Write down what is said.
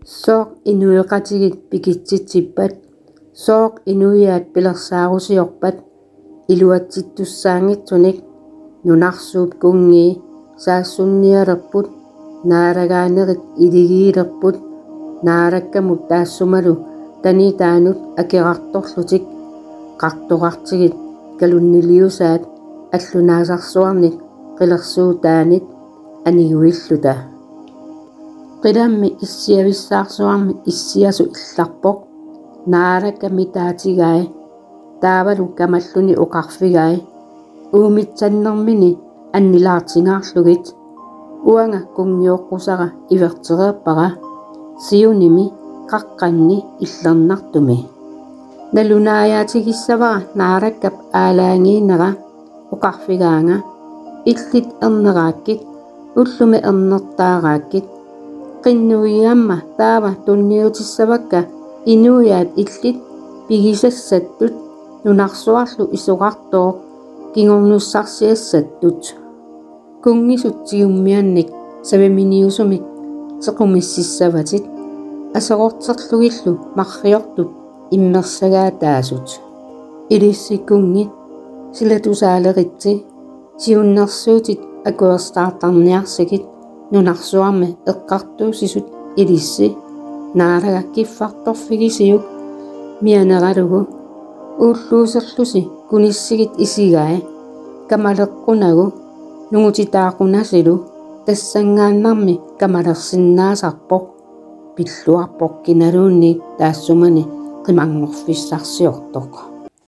Soq inuiqatigit pikitsitsippat soq inuiaat pilersaarusiorpat iluatsittussaangitsunik nunarsuup kungi saassunnialerput naalagaanerit iligiilerput naalakkamut taassumalu tani taanut akirartorlutik qartoqartigit kalunniliusaat аллунаасарсуарник qilерсуутаанит анигуиллута qidammi issiavissаарsuarmi issiasu illarpoq naalakami taatigai taavalu kamalluni uqarfigai uumitsannermini annilaartingaarlugit uanga kungiuqqusara ivertereeppara siunimi qaqqanni illernartumi nalunaayaatigissavara naalakkap aalaangiinera uqarfigaanga illit erneraakit ullumi ernertaaraakit qinnuiamma taava tunniutissavakka inuiaat illit pigisassаттут nunarsuarlu isuqartooq kingornussarsiassаттут kungisutsigummiannik saviminiusumik sequmississavatit aseqorterlugillu marriortup immersagaataasut ilissikkungi silatusaaleritsi siunnersuutit akuerstartarniarsikit nunarsuarmi eqqartuusisut ilissi naalaga kiffartorfigisiuk mianeralugu uulluuserlusi kunissigit isigai kamaleqqunagu nungutitaaqunasilu tassangaannarmi kamalersinnaasarpoq pilluarpoq kinaluunniik taassumani qimangorfissarsiortoq